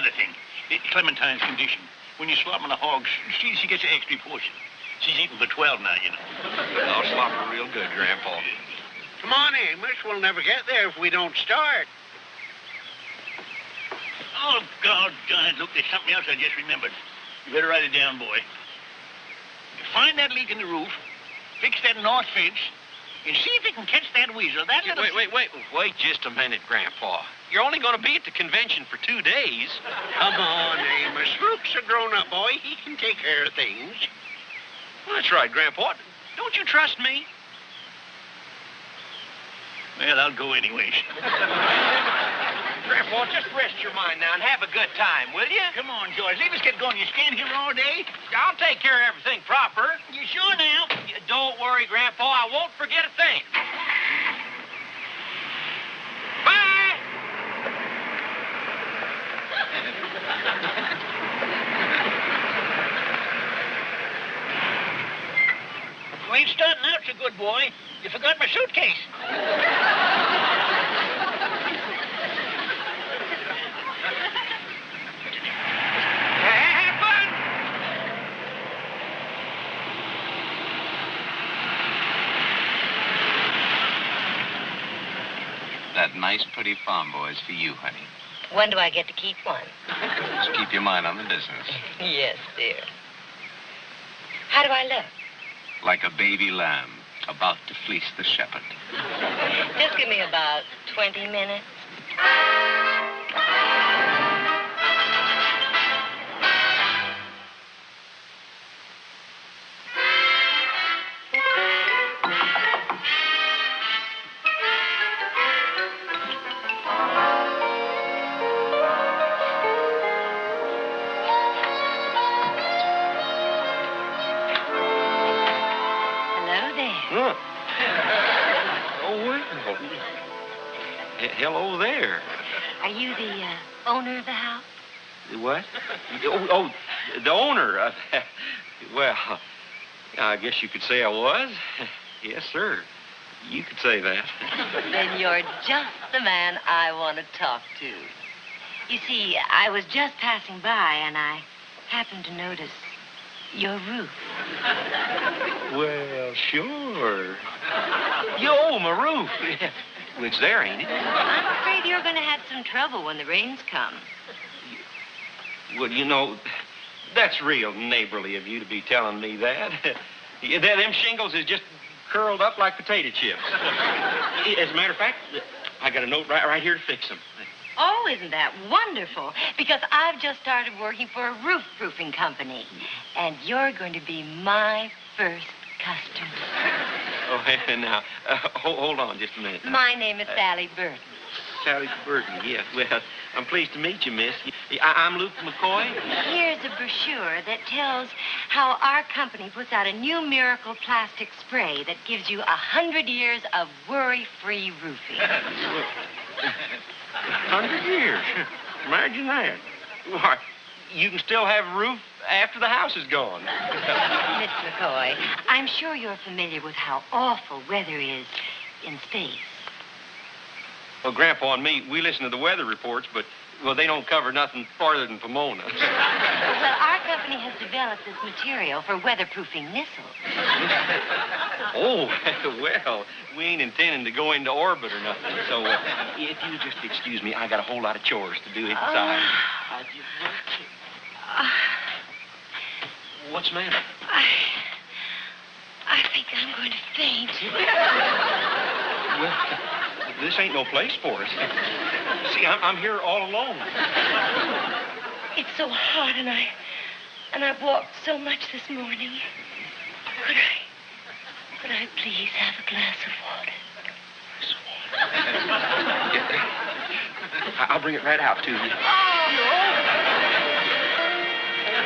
another thing. Clementine's condition. When you swap on the hogs, she gets an extra portion. She's eating for 12 now, you know. I'll slop her real good, Grandpa. Come on, Amos. We'll never get there if we don't start. Oh, God, look, there's something else I just remembered. You better write it down, boy. Find that leak in the roof, fix that north fence, and see if you can catch that weasel. Wait just a minute, Grandpa. You're only going to be at the convention for 2 days. Come on, Amos. Rook's a grown-up boy. He can take care of things. Well, that's right, Grandpa. Don't you trust me? Well, I'll go anyways. Grandpa, just rest your mind now and have a good time, will you? Come on, George. Leave us get going. You stand here all day? I'll take care of everything proper. You sure now? Don't worry, Grandpa. I won't forget a thing. Bye! You ain't starting out so good, boy. You forgot my suitcase. Have fun! That nice, pretty farm boy is for you, honey. When do I get to keep one? Just keep your mind on the business. Yes, dear. How do I look? Like a baby lamb about to fleece the shepherd. Just give me about 20 minutes. Hello there. Are you the owner of the house? What? Oh, the owner. Well, I guess you could say I was. Yes, sir. You could say that. Then you're just the man I want to talk to. You see, I was just passing by, and I happened to notice your roof. Well, sure. Yo, my roof. Well, it's there, ain't it? I'm afraid you're going to have some trouble when the rains come. Well, you know, that's real neighborly of you to be telling me that. Them shingles is just curled up like potato chips. As a matter of fact, I got a note right here to fix them. Oh, isn't that wonderful? Because I've just started working for a roof-proofing company. And you're going to be my first customer. Oh, now, hold on just a minute. My name is Sally Burton. Sally Burton, yes. Well, I'm pleased to meet you, miss. I'm Luke McCoy. Here's a brochure that tells how our company puts out a new miracle plastic spray that gives you 100 years of worry-free roofing. 100 years? Imagine that. Why, you can still have a roof after the house is gone. Miss McCoy, I'm sure you're familiar with how awful weather is in space. Well, Grandpa and me, we listen to the weather reports, but, well, they don't cover nothing farther than Pomona. Well, our company has developed this material for weatherproofing missiles. Oh, well, we ain't intending to go into orbit or nothing. So, if you just excuse me, I got a whole lot of chores to do inside. What's the matter? I think I'm going to faint. Well, this ain't no place for us. See, I'm here all alone. It's so hot, and I've walked so much this morning. Could I please have a glass of water? I'll bring it right out to you.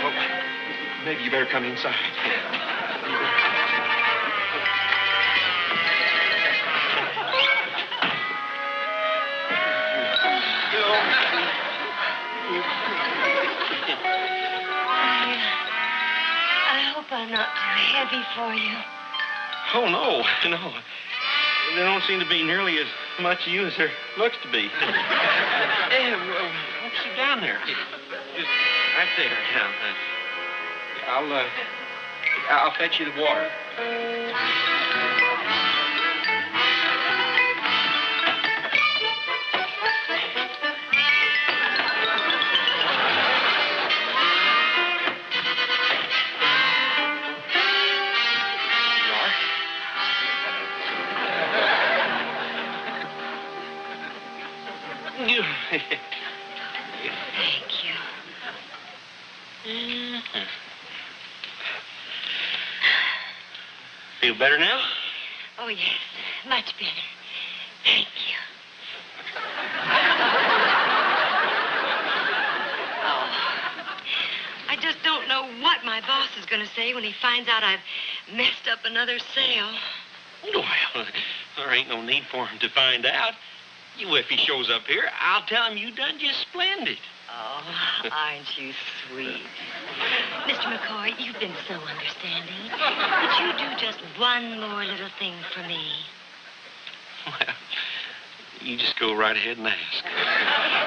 Well, maybe you better come inside. I hope I'm not too heavy for you. Oh, no. There don't seem to be nearly as much of you as there looks to be. Won't you sit down? down there. Just right there. Now, I'll fetch you the water. Thank you. Feel better now? Oh, yes. Much better. Thank you. Oh. I just don't know what my boss is going to say when he finds out I've messed up another sale. Well, there ain't no need for him to find out. If he shows up here, I'll tell him you done just splendid. Oh, aren't you sweet? Mr. McCoy, you've been so understanding. Would you do just one more little thing for me? Well, you just go right ahead and ask.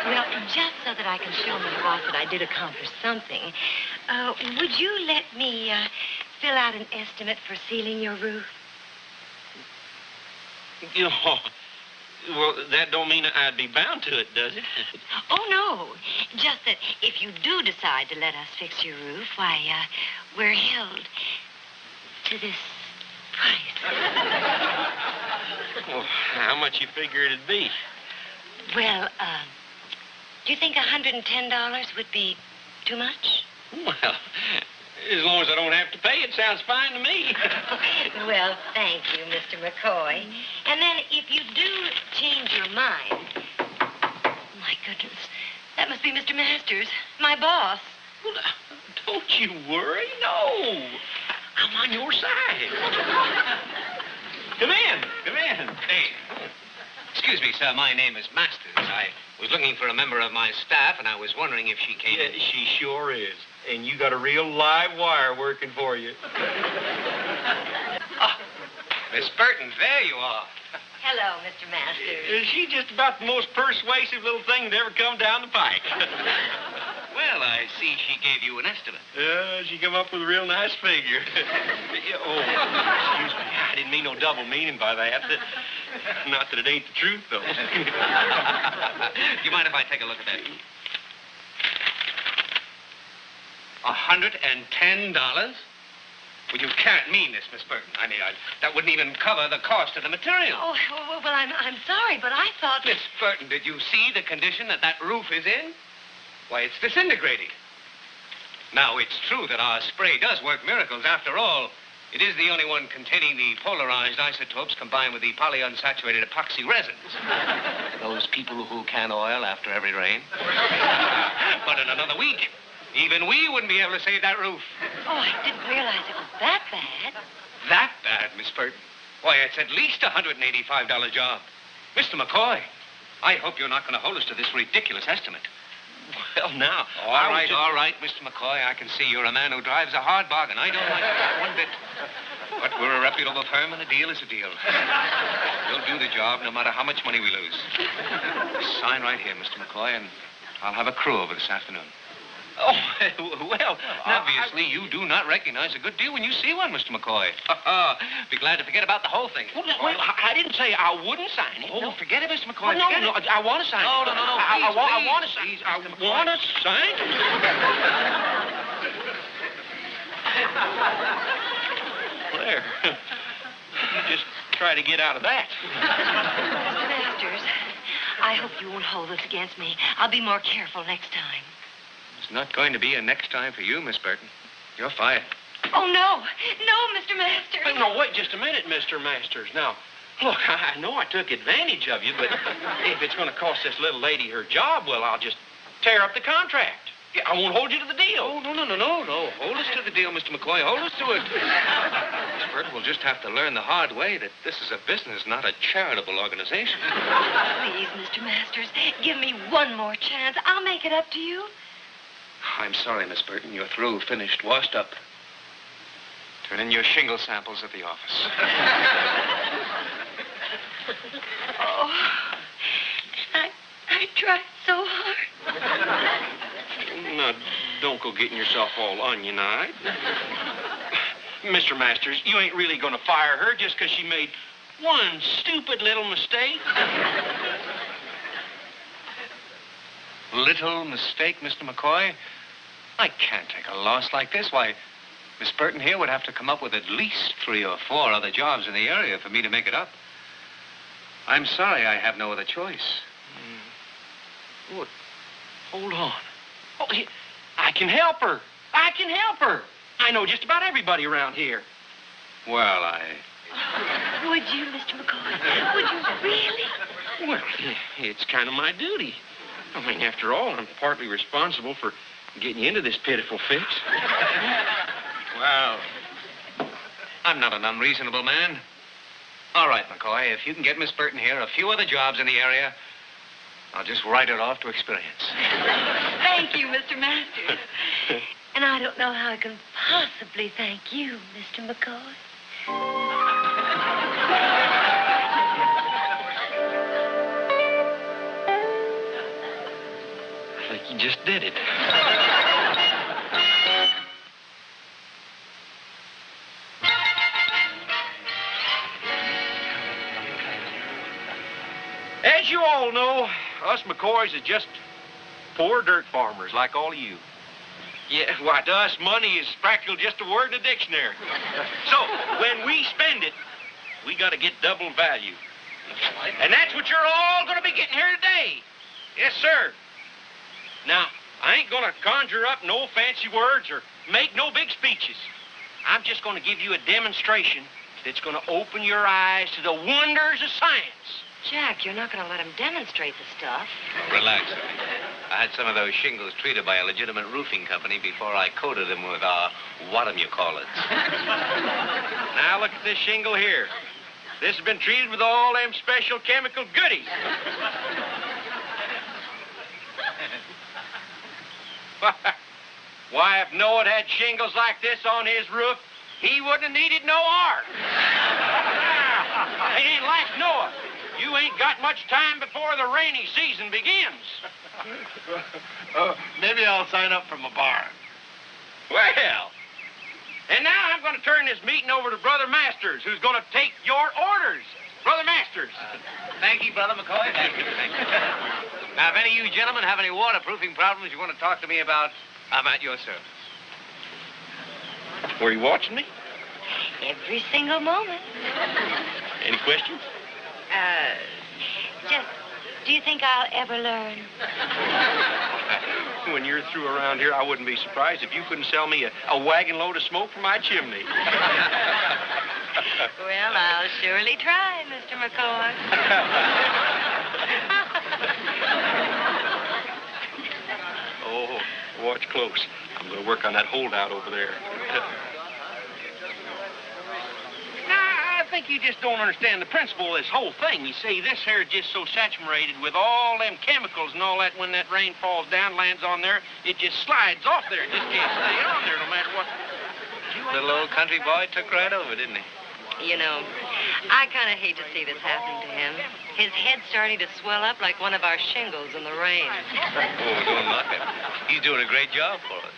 Well, just so that I can show my boss that I did accomplish something, would you let me fill out an estimate for sealing your roof? Well, that don't mean I'd be bound to it, does it? Oh, no. Just that if you do decide to let us fix your roof, why, we're held to this price. Well, how much you figure it'd be? Well, do you think $110 would be too much? Well, as long as I don't have to pay, it sounds fine to me. Well, thank you, Mr. McCoy. And then if you do change your mind... My goodness, that must be Mr. Masters, my boss. Well, don't you worry. No. I'm on your side. Come in. Hey. Excuse me, sir. My name is Masters. I was looking for a member of my staff, and I was wondering if she came in. Yeah, she sure is. And you got a real live wire working for you. Ah, Miss Burton, there you are. Hello, Mr. Masters. She's just about the most persuasive little thing that ever come down the pike. Well, I see she gave you an estimate. She come up with a real nice figure. Oh, excuse me. I didn't mean no double meaning by that. Not that it ain't the truth, though. Do you mind if I take a look at that? $110? Well, you can't mean this, Miss Burton. I mean, that wouldn't even cover the cost of the material. Oh, well, I'm sorry, but I thought... Miss Burton, did you see the condition that roof is in? Why, it's disintegrating. Now, it's true that our spray does work miracles. After all, it is the only one containing the polarized isotopes combined with the polyunsaturated epoxy resins. Those people who can oil after every rain. But in another week, even we wouldn't be able to save that roof. Oh, I didn't realize it was that bad. That bad, Miss Burton? Why, it's at least a $185 job. Mr. McCoy, I hope you're not going to hold us to this ridiculous estimate. Well, now... All right, Mr. McCoy. I can see you're a man who drives a hard bargain. I don't like that one bit. But we're a reputable firm, and a deal is a deal. We'll do the job no matter how much money we lose. Sign right here, Mr. McCoy, and I'll have a crew over this afternoon. Oh, well, Obviously, you do not recognize a good deal when you see one, Mr. McCoy. Be glad to forget about the whole thing. Well, I didn't say I wouldn't sign it. Oh, No. forget it, Mr. McCoy. Well, Forget no, it. I want to sign it. No. I want to sign Please, it. I Mr. McCoy. want to sign it. There. You just try to get out of that. Mr. Masters, I hope you won't hold this against me. I'll be more careful next time. It's not going to be a next time for you, Miss Burton. You're fired. Oh, no, Mr. Masters. Wait, no, wait just a minute, Mr. Masters. Now, look, I know I took advantage of you, but if it's going to cost this little lady her job, well, I'll just tear up the contract. Yeah, I won't hold you to the deal. Oh, no. Hold us to the deal, Mr. McCoy. Hold us to it. Miss Burton will just have to learn the hard way that this is a business, not a charitable organization. Please, Mr. Masters, give me one more chance. I'll make it up to you. I'm sorry, Miss Burton. You're through, finished, washed up. Turn in your shingle samples at the office. Oh, I tried so hard. don't go getting yourself all onion-eyed. Mr. Masters, you ain't really going to fire her just because she made one stupid little mistake? Little mistake, Mr. McCoy? I can't take a loss like this. Why, Miss Burton here would have to come up with at least 3 or 4 other jobs in the area for me to make it up. I'm sorry I have no other choice. What? Hold on. Oh, I can help her. I can help her. I know just about everybody around here. Well, Would you, Mr. McCoy? Would you really? Well, it's kind of my duty. I mean, after all, I'm partly responsible for getting you into this pitiful fix. Well, I'm not an unreasonable man. All right, McCoy, if you can get Miss Burton here a few other jobs in the area, I'll just write it off to experience. Thank you, Mr. Masters. And I don't know how I can possibly thank you, Mr. McCoy. I think you just did it. As you all know, us McCoys is just poor dirt farmers like all of you. Yeah, why, to us, money is practically just a word in the dictionary. So, when we spend it, we got to get double value. And that's what you're all going to be getting here today. Yes, sir. Now, I ain't going to conjure up no fancy words or make no big speeches. I'm just going to give you a demonstration that's going to open your eyes to the wonders of science. Jack, you're not going to let him demonstrate the stuff. Relax. I had some of those shingles treated by a legitimate roofing company before I coated them with what-am-you-call-it. Now, look at this shingle here. This has been treated with all them special chemical goodies. Why, if Noah had shingles like this on his roof, he wouldn't have needed no ark. It ain't like Noah. You ain't got much time before the rainy season begins. Maybe I'll sign up for my barn. Well, and now I'm going to turn this meeting over to Brother Masters, who's going to take your orders. Brother Masters. Thank you, Brother McCoy. Thank you. Now, if any of you gentlemen have any waterproofing problems you want to talk to me about, I'm at your service. Were you watching me? Every single moment. Any questions? Just, do you think I'll ever learn? When you're through around here, I wouldn't be surprised if you couldn't sell me a wagon load of smoke from my chimney. Well, I'll surely try, Mr. McCoy. Oh, watch close. I'm going to work on that holdout over there. I think you just don't understand the principle of this whole thing. You see, this here is just so saturated with all them chemicals and all that, when that rain falls down, lands on there, it just slides off there. It just can't stay on there no matter what. Little old country boy took right over, didn't he? You know, I kind of hate to see this happening to him. His head's starting to swell up like one of our shingles in the rain. Oh, don't knock him. He's doing a great job for us.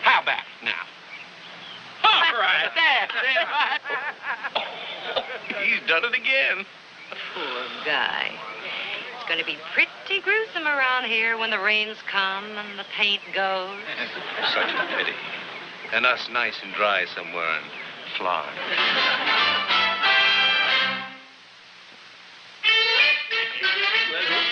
How about it now? All right, that's it. He's done it again. Poor guy. It's going to be pretty gruesome around here when the rains come and the paint goes. Such a pity. And us nice and dry somewhere in Florida.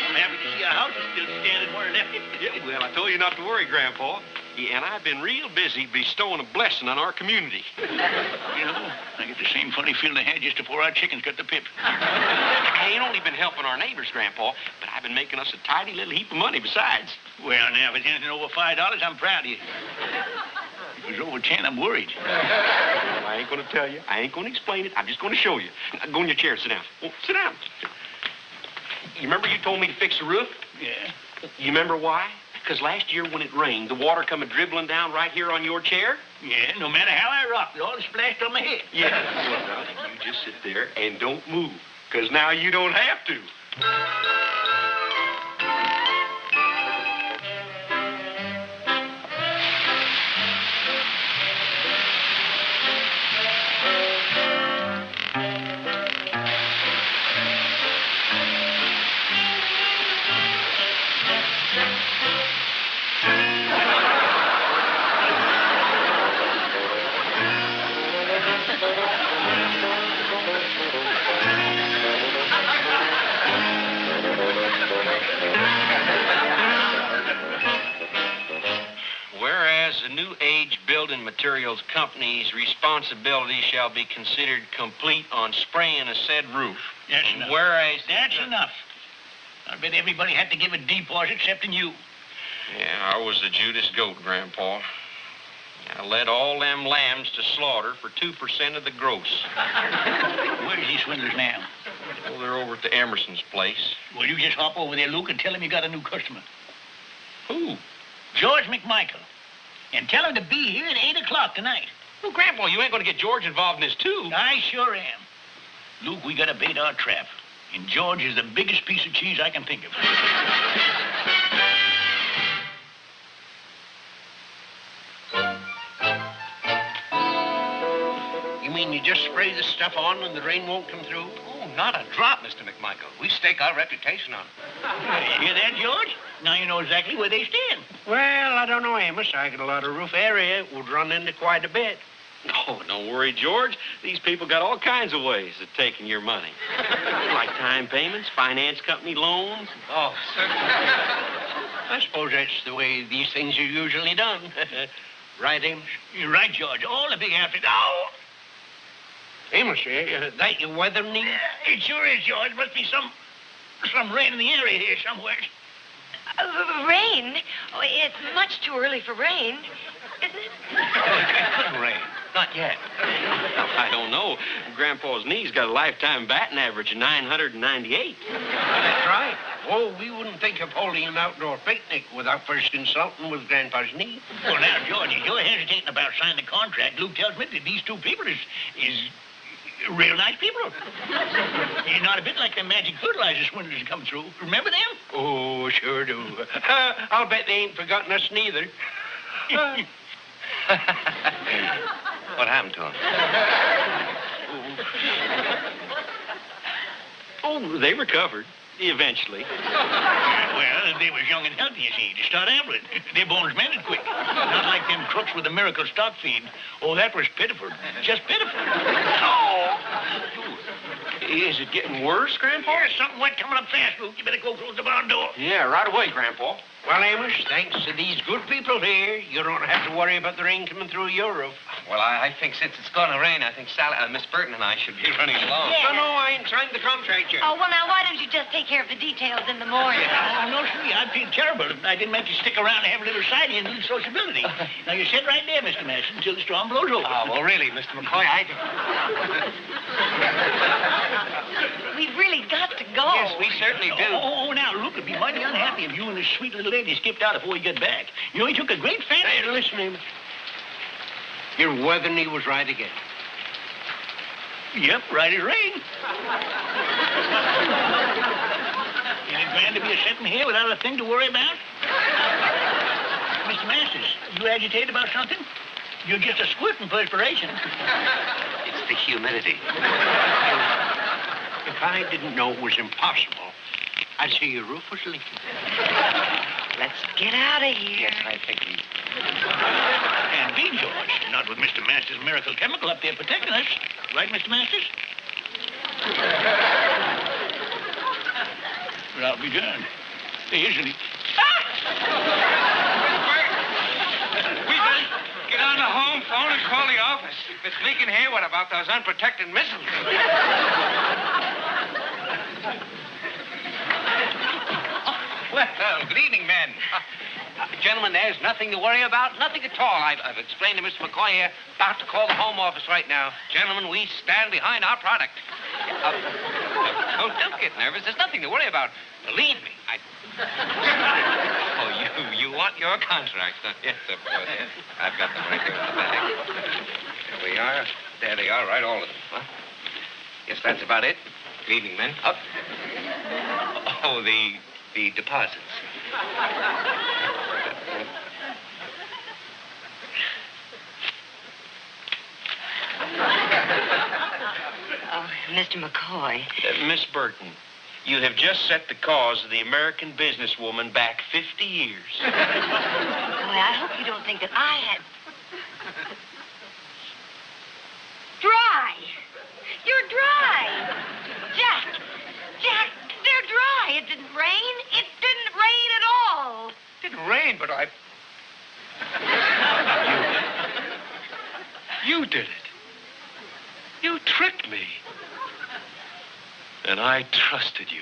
I'm happy to see our house is still standing where it left it. Well, I told you not to worry, Grandpa. Yeah, and I've been real busy bestowing a blessing on our community. You know, I get the same funny feeling I had just before our chickens got the pip. I ain't only been helping our neighbors, Grandpa, but I've been making us a tidy little heap of money besides. Well, now, if it's anything over $5, I'm proud of you. If it's over 10, I'm worried. Well, I ain't going to tell you. I ain't going to explain it. I'm just going to show you. Now, go in your chair. Sit down. Oh, sit down. You remember you told me to fix the roof? Yeah. You remember why? Because last year when it rained, the water come dribbling down right here on your chair? Yeah, no matter how I rocked, it all splashed on my head. Yeah. Well, now, you just sit there and don't move, because now you don't have to. the new age building materials company's responsibility shall be considered complete on spraying a said roof. That's And enough. whereas... That's enough. I bet everybody had to give a deposit excepting you. Yeah, I was the Judas goat, Grandpa. I led all them lambs to slaughter for 2% of the gross. Where's these swindlers now? Oh, they're over at the Emerson's place. Well, you just hop over there, Luke, and tell him you got a new customer. Who? George McMichael. And tell him to be here at 8 o'clock tonight. Well, Grandpa, you ain't going to get George involved in this, too. I sure am. Luke, we gotta bait our trap. And George is the biggest piece of cheese I can think of. You mean you just spray this stuff on and the rain won't come through? Oh, not a drop, Mr. McMichael. We stake our reputation on it. You hear that, George? Now you know exactly where they stand. Well, I don't know, Amos. I got a lot of roof area. It would run into quite a bit. Oh, don't worry, George. These people got all kinds of ways of taking your money. Like time payments, finance company loans. Oh, certainly. I suppose that's the way these things are usually done. Right, Amos? You're right, George. All the big outfits. Oh! Amos, that your weather knee? It sure is, George. Must be some rain in the area here somewhere. Rain? Oh, it's much too early for rain, isn't it? It couldn't rain. Not yet. I don't know. Grandpa's knee's got a lifetime batting average of 998. That's right. Oh, we wouldn't think of holding an outdoor picnic without first consulting with Grandpa's knee. Well, now, George, if you're hesitating about signing the contract, Luke tells me that these two people is real nice people. You're not a bit like them magic fertilizer swindlers that come through. Remember them? Oh, sure do. I'll bet they ain't forgotten us neither. What happened to him? Oh, they recovered. Eventually. Well, they was young and healthy, you see, to start ambling. Their bones mended quick. Not like them crooks with the miracle stock feed. Oh, that was pitiful. Just pitiful. Oh! Is it getting worse, Grandpa? There's something wet coming up fast, Luke. You better go close the barn door. Yeah, right away, Grandpa. Well, Amos, thanks to these good people here, you don't have to worry about the rain coming through your roof. Well, I think since it's going to rain, I think Miss Burton and I should be running along. Yeah. No, I ain't signed the contract yet. Oh, well, now, why don't you just take care of the details in the morning? Oh, no, sweetie. I'd feel terrible if I didn't make you stick around and have a little siding and a little sociability. Now, you sit right there, Mr. Mason, until the storm blows over. Oh, well, really, Mr. McCoy, I don't... We've really got to go. Yes, we certainly do. Oh, now, Luke would be mighty unhappy if you and this sweet little lady skipped out before you get back. You know, he took a great fancy. Hey, listen, Amos. Your weather knee was right again. Yep, right as rain. Is it grand to be sitting here without a thing to worry about? Mr. Masters, you agitated about something? You're just a squirting perspiration. It's the humidity. If I didn't know it was impossible, I'd say your roof was leaking. Let's get out of here. Yes, I think we... And be, George, not with Mr. Masters' miracle chemical up there protecting us. Right, Mr. Masters? But I'll be darned. Hey, isn't he? We better get on the home phone and call the office. If it's leaking here, what about those unprotected missiles? Well, good evening, men. Gentlemen, there's nothing to worry about, nothing at all. I've explained to Mr. McCoy here, about to call the home office right now. Gentlemen, we stand behind our product. Don't get nervous. There's nothing to worry about. Believe me, Oh, you want your contract, huh? Yes, of course. I've got them right there in the bag. There we are. There they are, right, all of them. Huh? Yes, that's about it. Good evening, men. Oh, the deposits. Oh, Mr. McCoy. Miss Burton, you have just set the cause of the American businesswoman back 50 years. Boy, I hope you don't think that I had... Dry! You're dry! Jack, they're dry. It didn't rain. It didn't rain at all. It didn't rain, but I... did it. You tricked me. And I trusted you.